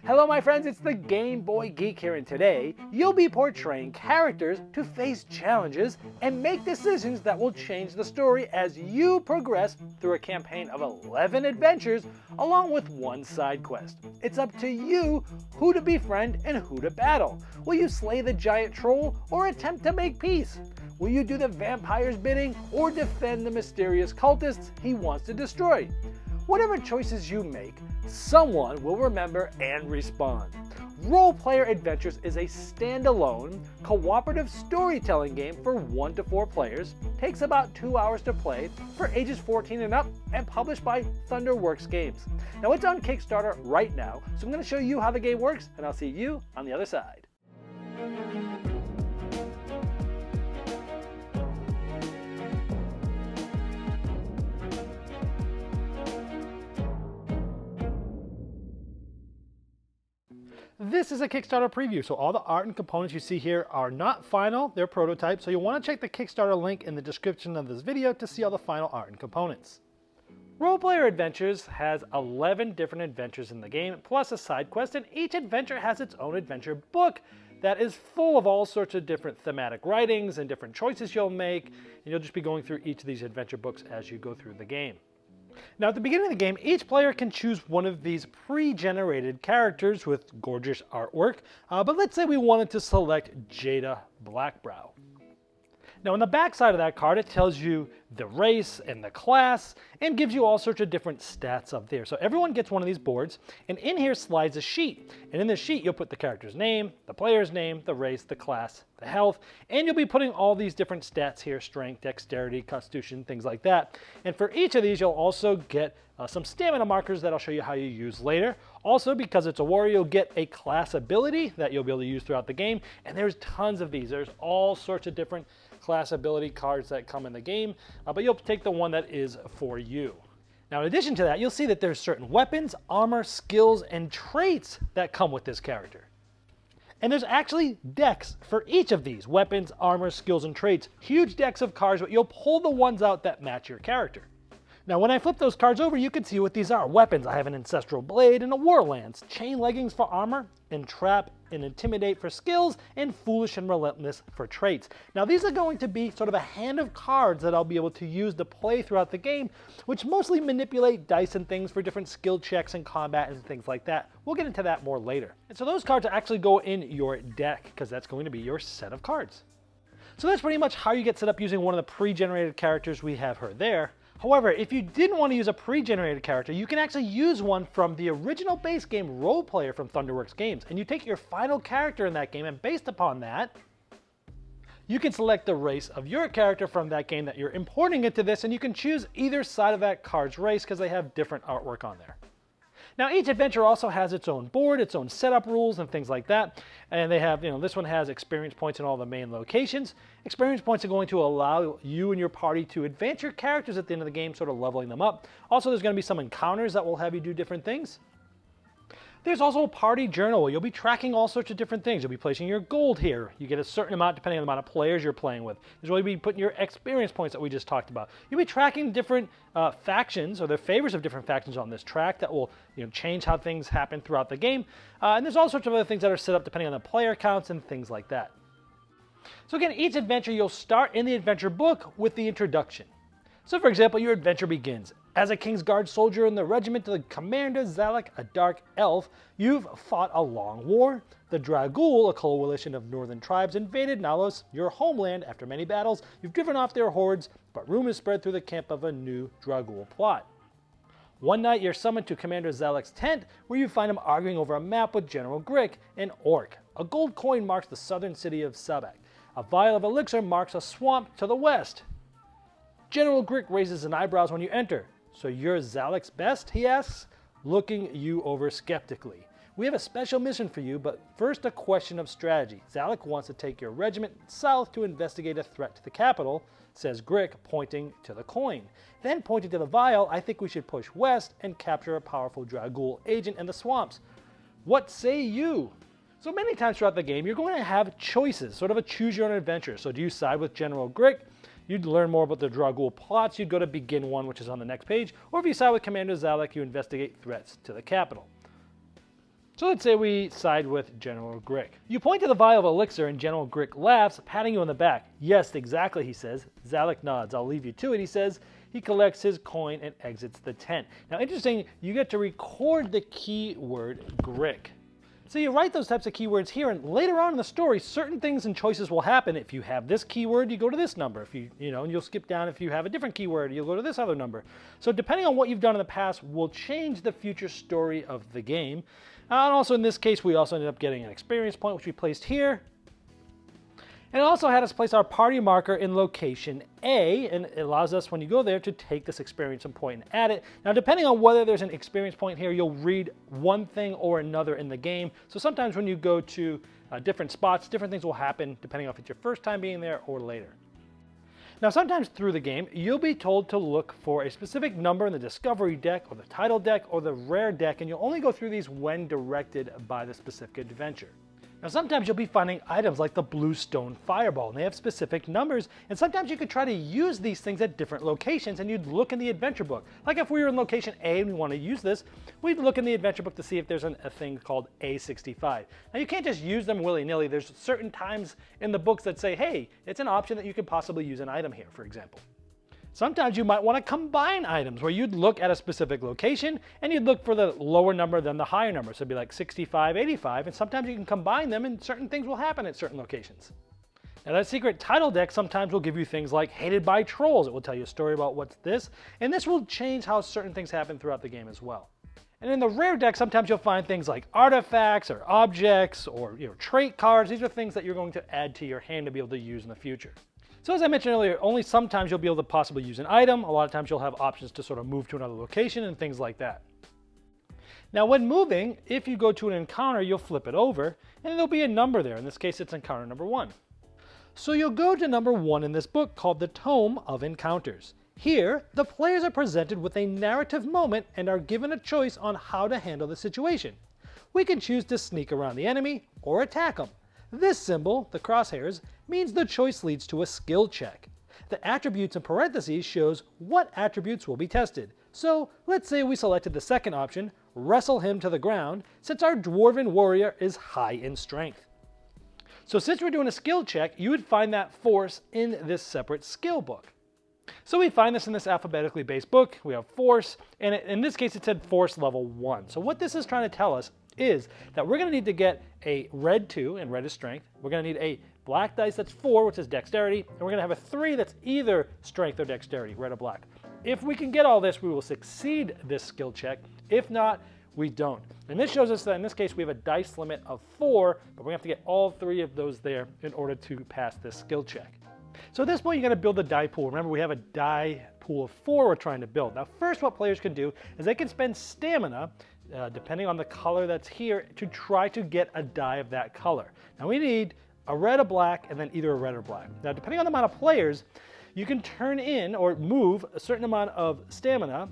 Hello my friends, it's the Game Boy Geek here, and today you'll be portraying characters to face challenges and make decisions that will change the story as you progress through a campaign of 11 adventures along with one side quest. It's up to you who to befriend and who to battle. Will you slay the giant troll or attempt to make peace? Will you do the vampire's bidding or defend the mysterious cultists he wants to destroy? Whatever choices you make, someone will remember and respond. Role Player Adventures is a standalone, cooperative storytelling game for 1 to 4 players, takes about 2 hours to play, for ages 14 and up, and published by Thunderworks Games. Now it's on Kickstarter right now, so I'm going to show you how the game works, and I'll see you on the other side. This is a Kickstarter preview, so all the art and components you see here are not final, they're prototypes, so you'll want to check the Kickstarter link in the description of this video to see all the final art and components. Role Player Adventures has 11 different adventures in the game, plus a side quest, and each adventure has its own adventure book that is full of all sorts of different thematic writings and different choices you'll make, and you'll just be going through each of these adventure books as you go through the game. Now at the beginning of the game, each player can choose one of these pre-generated characters with gorgeous artwork, but let's say we wanted to select Jada Blackbrow. Now on the back side of that card, it tells you the race and the class and gives you all sorts of different stats up there. So everyone gets one of these boards, and in here slides a sheet. And in this sheet, you'll put the character's name, the player's name, the race, the class, the health, and you'll be putting all these different stats here: strength, dexterity, constitution, things like that. And for each of these, you'll also get some stamina markers that I'll show you how you use later. Also, because it's a warrior, you'll get a class ability that you'll be able to use throughout the game. And there's tons of these. There's all sorts of different class ability cards that come in the game, but you'll take the one that is for you. Now in addition to that, you'll see that there's certain weapons, armor, skills, and traits that come with this character. And there's actually decks for each of these: weapons, armor, skills, and traits. Huge decks of cards, but you'll pull the ones out that match your character. Now when I flip those cards over, you can see what these are. Weapons: I have an ancestral blade and a war lance, chain leggings for armor, entrap and intimidate for skills, and foolish and relentless for traits. Now these are going to be sort of a hand of cards that I'll be able to use to play throughout the game, which mostly manipulate dice and things for different skill checks and combat and things like that. We'll get into that more later. And so those cards actually go in your deck, because that's going to be your set of cards. So that's pretty much how you get set up using one of the pre-generated characters we have her there. However, if you didn't want to use a pre-generated character, you can actually use one from the original base game Role Player from Thunderworks Games. And you take your final character in that game, and based upon that, you can select the race of your character from that game that you're importing into this, and you can choose either side of that card's race because they have different artwork on there. Now each adventure also has its own board, its own setup rules and things like that. And they have, this one has experience points in all the main locations. Experience points are going to allow you and your party to advance your characters at the end of the game, sort of leveling them up. Also, there's going to be some encounters that will have you do different things. There's also a party journal where you'll be tracking all sorts of different things. You'll be placing your gold here. You get a certain amount depending on the amount of players you're playing with. There's where you'll be putting your experience points that we just talked about. You'll be tracking different factions or the favors of different factions on this track that will change how things happen throughout the game. And there's all sorts of other things that are set up depending on the player counts and things like that. So again, each adventure you'll start in the adventure book with the introduction. So for example, your adventure begins. As a King's Guard soldier in the regiment of the Commander Zalek, a dark elf, you've fought a long war. The Dragul, a coalition of northern tribes, invaded Nalos, your homeland. After many battles, you've driven off their hordes, but rumors spread through the camp of a new Dragul plot. One night, you're summoned to Commander Zalek's tent, where you find him arguing over a map with General Grick, an orc. A gold coin marks the southern city of Sabak. A vial of elixir marks a swamp to the west. General Grick raises an eyebrows when you enter. "So you're Zalek's best?" he asks, looking you over skeptically. "We have a special mission for you, but first a question of strategy. Zalek wants to take your regiment south to investigate a threat to the capital," says Grick, pointing to the coin. Then pointing to the vial, "I think we should push west and capture a powerful Dragul agent in the swamps. What say you?" So many times throughout the game, you're going to have choices, sort of a choose your own adventure. So do you side with General Grick? You'd learn more about the Dragul plots, you'd go to begin one, which is on the next page, or if you side with Commander Zalek, you investigate threats to the capital. So let's say we side with General Grick. You point to the vial of elixir and General Grick laughs, patting you on the back. Yes, exactly, he says. Zalek nods. I'll leave you to it, he says. He collects his coin and exits the tent. Now, interesting, you get to record the keyword Grick. So you write those types of keywords here, and later on in the story, certain things and choices will happen. If you have this keyword, you go to this number. If and you'll skip down. If you have a different keyword, you'll go to this other number. So depending on what you've done in the past will change the future story of the game. And also in this case, we also ended up getting an experience point, which we placed here. And it also had us place our party marker in location A, and it allows us, when you go there, to take this experience point and add it. Now, depending on whether there's an experience point here, you'll read one thing or another in the game. So sometimes when you go to different spots, different things will happen, depending on if it's your first time being there or later. Now, sometimes through the game, you'll be told to look for a specific number in the discovery deck, or the title deck, or the rare deck, and you'll only go through these when directed by the specific adventure. Now, sometimes you'll be finding items like the Bluestone Fireball, and they have specific numbers, and sometimes you could try to use these things at different locations, and you'd look in the adventure book. Like if we were in location A and we want to use this, we'd look in the adventure book to see if there's a thing called A65. Now, you can't just use them willy-nilly. There's certain times in the books that say, hey, it's an option that you could possibly use an item here, for example. Sometimes you might want to combine items where you'd look at a specific location and you'd look for the lower number than the higher number. So it'd be like 65, 85, and sometimes you can combine them and certain things will happen at certain locations. Now that secret title deck sometimes will give you things like Hated by Trolls. It will tell you a story about what's this, and this will change how certain things happen throughout the game as well. And in the rare deck, sometimes you'll find things like artifacts or objects or trait cards. These are things that you're going to add to your hand to be able to use in the future. So as I mentioned earlier, only sometimes you'll be able to possibly use an item. A lot of times you'll have options to sort of move to another location and things like that. Now when moving, if you go to an encounter, you'll flip it over and there'll be a number there. In this case, it's encounter number 1. So you'll go to number 1 in this book called the Tome of Encounters. Here, the players are presented with a narrative moment and are given a choice on how to handle the situation. We can choose to sneak around the enemy or attack them. This symbol, the crosshairs, means the choice leads to a skill check. The attributes in parentheses shows what attributes will be tested. So let's say we selected the second option, wrestle him to the ground, since our dwarven warrior is high in strength. So since we're doing a skill check, you would find that force in this separate skill book. So we find this in this alphabetically based book. We have force, and in this case it said force level 1. So what this is trying to tell us is that we're going to need to get a red 2, and red is strength. We're going to need a black dice that's 4, which is dexterity, and we're going to have a 3 that's either strength or dexterity, red or black. If we can get all this, we will succeed this skill check. If not, we don't. And this shows us that in this case we have a dice limit of 4, but we have to get all 3 of those there in order to pass this skill check. So at this point, you're going to build a die pool. Remember, we have a die pool of 4 we're trying to build. Now, first, what players can do is they can spend stamina, depending on the color that's here, to try to get a die of that color. Now, we need a red, a black, and then either a red or black. Now, depending on the amount of players, you can turn in or move a certain amount of stamina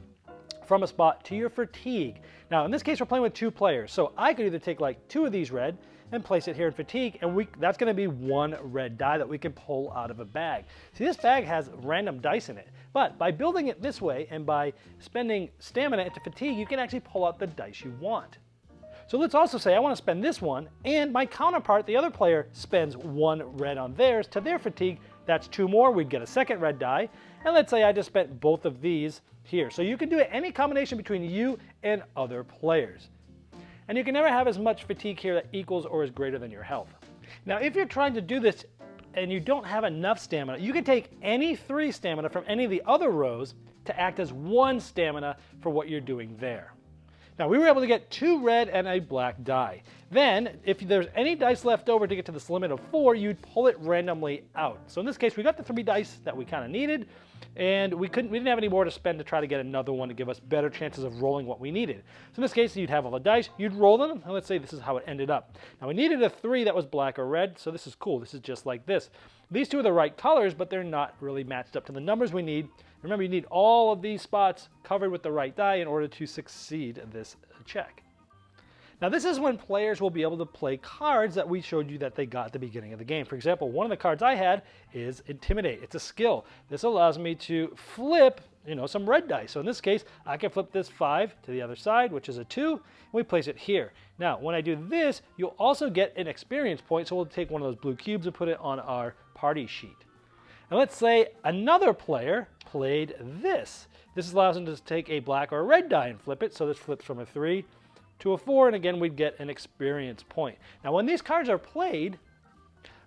from a spot to your fatigue. Now, in this case, we're playing with 2 players. So I could either take like 2 of these red and place it here in fatigue, and that's going to be 1 red die that we can pull out of a bag. See, this bag has random dice in it, but by building it this way and by spending stamina into fatigue, you can actually pull out the dice you want. So let's also say I want to spend this one, and my counterpart, the other player, spends 1 red on theirs to their fatigue. That's 2 more. We'd get a second red die, and let's say I just spent both of these here. So you can do it any combination between you and other players. And you can never have as much fatigue here that equals or is greater than your health. Now, if you're trying to do this and you don't have enough stamina, you can take any 3 stamina from any of the other rows to act as 1 stamina for what you're doing there. Now, we were able to get 2 red and a black die. Then, if there's any dice left over to get to this limit of 4, you'd pull it randomly out. So in this case, we got the 3 dice that we kind of needed, and we didn't have any more to spend to try to get another one to give us better chances of rolling what we needed. So in this case, you'd have all the dice, you'd roll them, and let's say this is how it ended up. Now, we needed a 3 that was black or red, so this is cool. This is just like this. These 2 are the right colors, but they're not really matched up to the numbers we need. Remember, you need all of these spots covered with the right die in order to succeed this check. Now, this is when players will be able to play cards that we showed you that they got at the beginning of the game. For example, one of the cards I had is Intimidate. It's a skill. This allows me to flip some red dice. So in this case, I can flip this 5 to the other side, which is a 2, and we place it here. Now, when I do this, you'll also get an experience point, so we'll take one of those blue cubes and put it on our party sheet. And let's say another player played this. This allows them to take a black or a red die and flip it, so this flips from a 3 to a 4, and again, we'd get an experience point. Now, when these cards are played,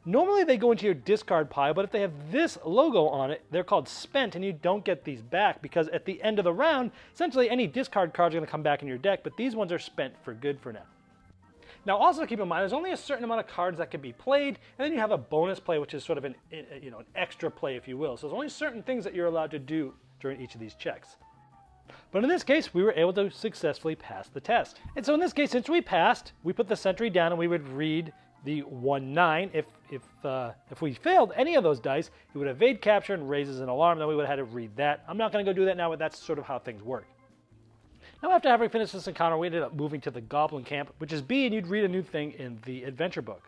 normally they go into your discard pile, but if they have this logo on it, they're called spent, and you don't get these back because at the end of the round, essentially any discard cards are going to come back in your deck, but these ones are spent for good for now. Now also keep in mind, there's only a certain amount of cards that can be played, and then you have a bonus play, which is sort of an extra play, if you will. So there's only certain things that you're allowed to do during each of these checks. But in this case, we were able to successfully pass the test. And so in this case, since we passed, we put the sentry down and we would read the 1-9. If we failed any of those dice, he would evade capture and raises an alarm, then we would have had to read that. I'm not going to go do that now, but that's sort of how things work. Now, after having finished this encounter, we ended up moving to the Goblin Camp, which is B, and you'd read a new thing in the adventure book.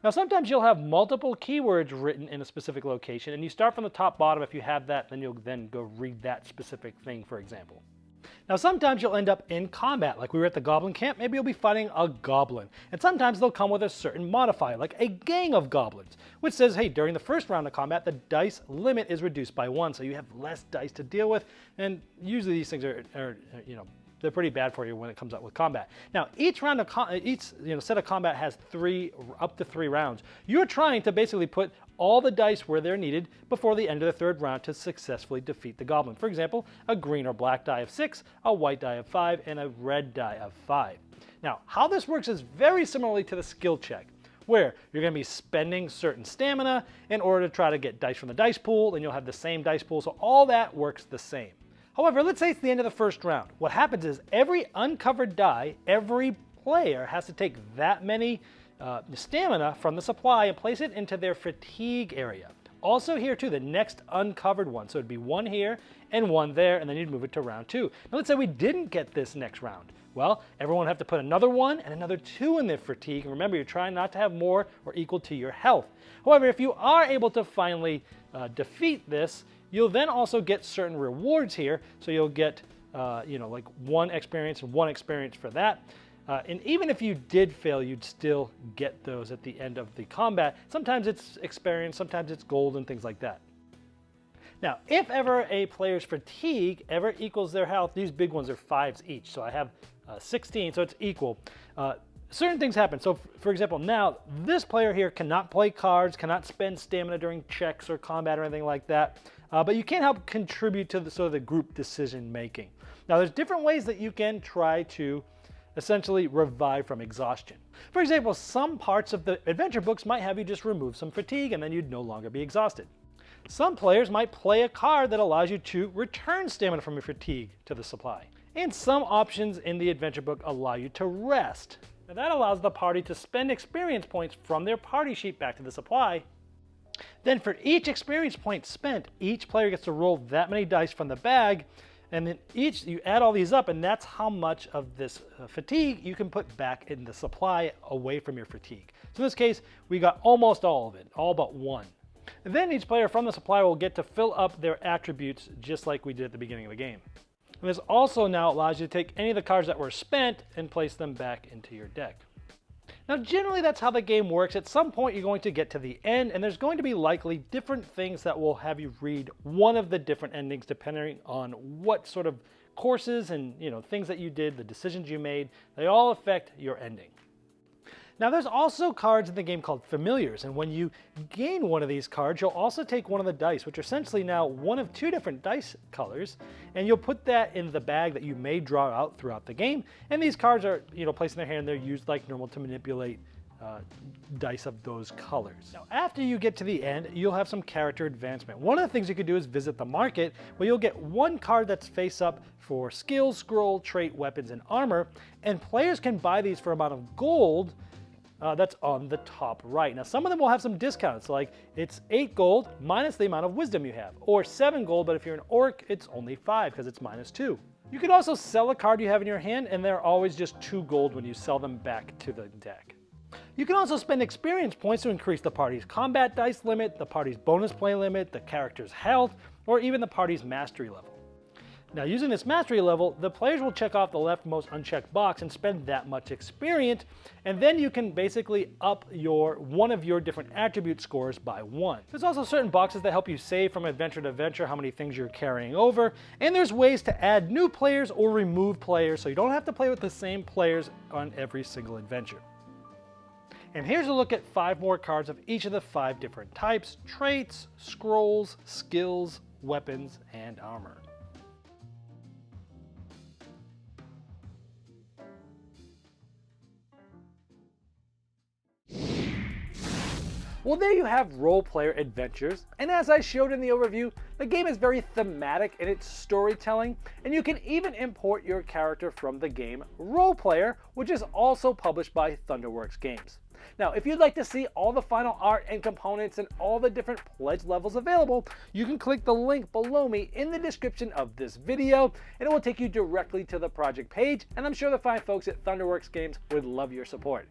Now, sometimes you'll have multiple keywords written in a specific location, and you start from the top bottom. If you have that, then you'll then go read that specific thing, for example. Now, sometimes you'll end up in combat, like we were at the Goblin Camp. Maybe you'll be fighting a goblin, and sometimes they'll come with a certain modifier, like a gang of goblins, which says, hey, during the first round of combat, the dice limit is reduced by 1, so you have less dice to deal with, and usually these things are they're pretty bad for you when it comes up with combat. Now, each round of set of combat has up to 3 rounds. You're trying to basically put all the dice where they're needed before the end of the 3rd round to successfully defeat the goblin. For example, a green or black die of 6, a white die of 5, and a red die of 5. Now, how this works is very similarly to the skill check, where you're going to be spending certain stamina in order to try to get dice from the dice pool, and you'll have the same dice pool, so all that works the same. However, let's say it's the end of the 1st round. What happens is every uncovered die, every player has to take that many stamina from the supply and place it into their fatigue area. Also here too, the next uncovered one. So it'd be 1 here and 1 there, and then you'd move it to round 2. Now let's say we didn't get this next round. Well, everyone would have to put another 1 and another 2 in their fatigue. And remember, you're trying not to have more or equal to your health. However, if you are able to finally defeat this, you'll then also get certain rewards here. So you'll get, like 1 experience and 1 experience for that. And even if you did fail, you'd still get those at the end of the combat. Sometimes it's experience, sometimes it's gold and things like that. Now, if ever a player's fatigue ever equals their health, these big ones are 5s each. So I have 16, so it's equal. Certain things happen. So for example, now this player here cannot play cards, cannot spend stamina during checks or combat or anything like that. But you can help contribute to the group decision making. Now there's different ways that you can try to essentially revive from exhaustion. For example, some parts of the adventure books might have you just remove some fatigue and then you'd no longer be exhausted. Some players might play a card that allows you to return stamina from your fatigue to the supply. And some options in the adventure book allow you to rest. Now that allows the party to spend experience points from their party sheet back to the supply. Then for each experience point spent, each player gets to roll that many dice from the bag, and then you add all these up, and that's how much of this fatigue you can put back in the supply away from your fatigue. So in this case, we got almost all of it, all but 1. And then each player from the supply will get to fill up their attributes just like we did at the beginning of the game. And this also now allows you to take any of the cards that were spent and place them back into your deck. Now generally that's how the game works. At some point you're going to get to the end, and there's going to be likely different things that will have you read one of the different endings depending on what sort of courses and things that you did, the decisions you made, they all affect your ending. Now there's also cards in the game called familiars, and when you gain one of these cards, you'll also take one of the dice, which are essentially now one of 2 different dice colors, and you'll put that in the bag that you may draw out throughout the game. And these cards are, placed in their hand, they're used like normal to manipulate dice of those colors. Now after you get to the end, you'll have some character advancement. One of the things you could do is visit the market, where you'll get 1 card that's face up for skill, scroll, trait, weapons, and armor, and players can buy these for an amount of gold that's on the top right. Now some of them will have some discounts, like it's 8 gold minus the amount of wisdom you have, or 7 gold, but if you're an orc, it's only 5 because it's -2. You could also sell a card you have in your hand, and they're always just 2 gold when you sell them back to the deck. You can also spend experience points to increase the party's combat dice limit, the party's bonus play limit, the character's health, or even the party's mastery level. Now, using this mastery level, the players will check off the leftmost unchecked box and spend that much experience, and then you can basically up one of your different attribute scores by 1. There's also certain boxes that help you save from adventure to adventure how many things you're carrying over, and there's ways to add new players or remove players so you don't have to play with the same players on every single adventure. And here's a look at 5 more cards of each of the 5 different types: traits, scrolls, skills, weapons, and armor. Well, there you have Role Player Adventures, and as I showed in the overview, the game is very thematic in its storytelling, and you can even import your character from the game Role Player, which is also published by Thunderworks Games. Now, if you'd like to see all the final art and components and all the different pledge levels available, you can click the link below me in the description of this video, and it will take you directly to the project page, and I'm sure the fine folks at Thunderworks Games would love your support.